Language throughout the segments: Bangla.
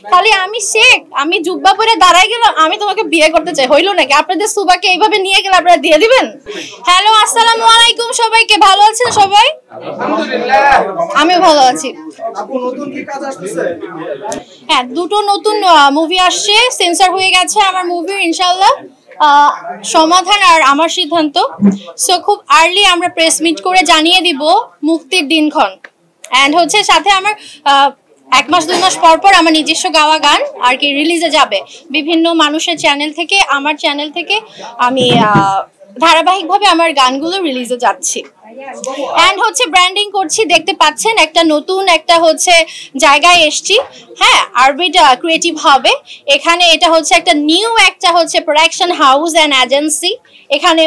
খালি আমি শেখ, আমি জুব্বা পরে দাঁড়াই গেলাম, আমি তোমাকে বিয়ে করতে চাই, হইলো নাকি? আপনাদের সুবাকে এইভাবে নিয়ে গেলে আপনারা দিয়ে দিবেন? হ্যালো, আসসালামু আলাইকুম সবাইকে, ভালো আছেন সবাই? আমিও ভালো আছি। হ্যাঁ, দুটো নতুন মুভি আসছে, সেন্সর হয়ে গেছে আমার মুভি ইনশাআল্লাহ। সমাধান আর আমার সিদ্ধান্ত। সো খুব আর্লি আমরা প্রেস মিট করে জানিয়ে দিব মুক্তির দিনক্ষণ। অ্যান্ড হচ্ছে সাথে আমার 1 মাস 2 মাস পর পর আমার নিজস্ব গাওয়া গান আর কি রিলিজে যাবে বিভিন্ন মানুষের চ্যানেল থেকে, আমার চ্যানেল থেকে। আমি ধারাবাহিকভাবে আমার গানগুলো রিলিজে যাচ্ছি। অ্যান্ড হচ্ছে ব্র্যান্ডিং করছি, দেখতে পাচ্ছেন একটা নতুন একটা হচ্ছে জায়গায় এসছি। হ্যাঁ, আরবিট ক্রিয়েটিভ হবে এখানে। এটা হচ্ছে একটা নিউ একটা হচ্ছে প্রোডাকশন হাউস অ্যান্ড এজেন্সি। এখানে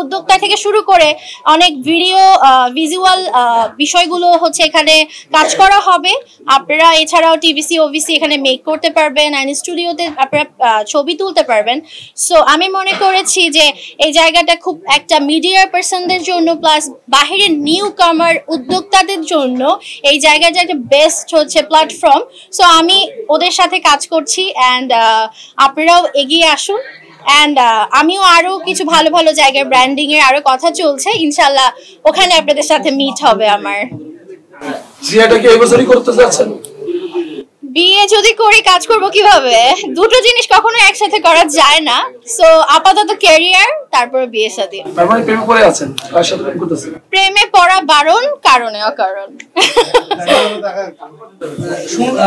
উদ্যোক্তা থেকে শুরু করে অনেক ভিডিও ভিজুয়াল বিষয়গুলো হচ্ছে এখানে কাজ করা হবে। আপনারা এছাড়াও টিভিসি ওভিসি এখানে মেক করতে পারবেন, অ্যান্ড স্টুডিওতে আপনারা ছবি তুলতে পারবেন। সো আমি মনে করেছি যে এই জায়গাটা খুব একটা মিডিয়া পার্সনদের জন্য প্লাস বাহিরের নিউ কামার উদ্যোক্তাদের জন্য এই জায়গাটা একটা বেস্ট হচ্ছে প্ল্যাটফর্ম। সো আমি ওদের সাথে কাজ করছি, অ্যান্ড আপনারাও এগিয়ে আসুন। অ্যান্ড আমিও আরো কিছু ভালো ভালো জায়গায় ব্র্যান্ডিং এর আরো কথা চলছে, ইনশাল্লাহ ওখানে আপনাদের সাথে মিট হবে আমার। বিয়ে যদি করি কাজ করব কিভাবে? দুটো জিনিস কখনো একসাথে করা যায় না। সো আপাতত ক্যারিয়ার, তারপর বিয়ে শাদী। মানে প্রেমে পড়ে আছেন, কার সাথে প্রেম করতেছেন? প্রেমে পড়া বারণ, কারণে অকারণ।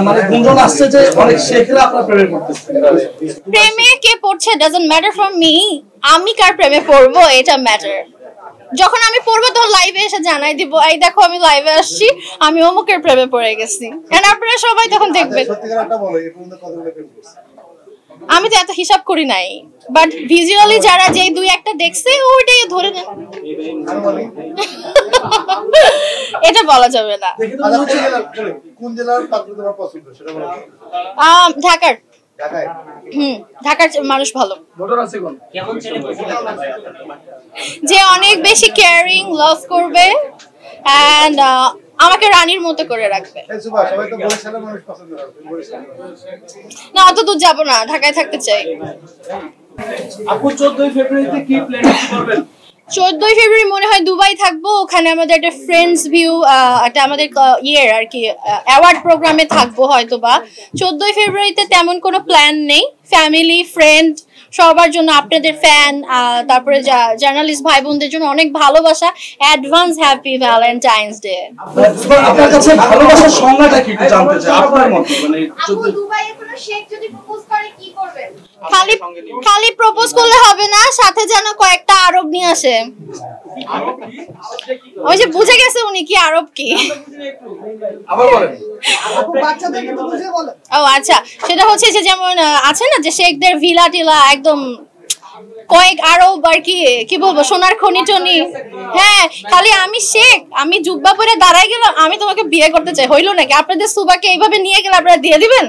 মানে গুঞ্জন আসছে যে অনেক শেখরা আপনার প্রেমে পড়তেছে। প্রেমে কে পড়ছে ডাজন্ট ম্যাটার ফর মি। আমি কার প্রেমে পড়বো এটা ম্যাটার। যখন আমি পড়বো তখন লাইভে এসে জানাই দিব, এই দেখো আমি লাইভে আসছি, আমি অমুকের প্রেমে পড়ে গেছি। এন্ড আপনারা সবাই তখন দেখবেন। আমি তো এত হিসাব করি নাই, বাট ভিজুয়ালি যারা যে 2-1টা দেখছে ওইটাই ধরে নেন। এটা বলা যাবে না। কোন জেলার পাত্র তোমার পছন্দ সেটা বলো। ঢাকার। ঢাকার মানুষ ভালো। যে অনেক বেশি কেয়ারিং, লাভ করবে, এন্ড আমাকে রানীর মতো করে রাখবে। না, অত দূর যাবো না, ঢাকায় থাকতে চাই। আপু 14 ফেব্রুয়ারিতে কি প্ল্যান করবেন? 14 ফেব্রুয়ারি মনে হয় দুবাই থাকবো। ওখানে আমাদের একটা ফ্রেন্ডস ভিউ, একটা আমাদের ইয়ের আর কি অ্যাওয়ার্ড প্রোগ্রামে থাকবো হয়তো বা। 14 ফেব্রুয়ারিতে তেমন কোনো প্ল্যান নেই। ফ্যামিলি ফ্রেন্ড সবার জন্য, আপনাদের ফ্যান, তারপরে জার্নালিস্ট ভাই বোনদের জন্য অনেক ভালোবাসা। Advance happy Valentine's day. আপনার কাছে ভালোবাসার সংজ্ঞাটা কি একটু জানতে চাই আপনার মতে। মানে দুবাইয়ে কোনো শেখ যদি প্রপোজ করে কি করবেন? খালি প্রপোজ করলে হবে না, সাথে যেন কয়েকটা আরব নিয়ে আসে। ওই যে বুঝে গেছে উনি কি আরব কি। আবার বলেন। ও আচ্ছা, সেটা হচ্ছে যে যেমন আছে না যে শেখদের ভিলা টিলা একদম কয়েক আরব আর কি বলবো, সোনার খনি টনি। হ্যাঁ, খালি আমি শেখ, আমি জুব্বা পরে দাঁড়াই গেলাম, আমি তোমাকে বিয়ে করতে চাই, হইলো নাকি? আপনাদের সুবাকে এইভাবে নিয়ে গেলে আপনারা দিয়ে দিবেন?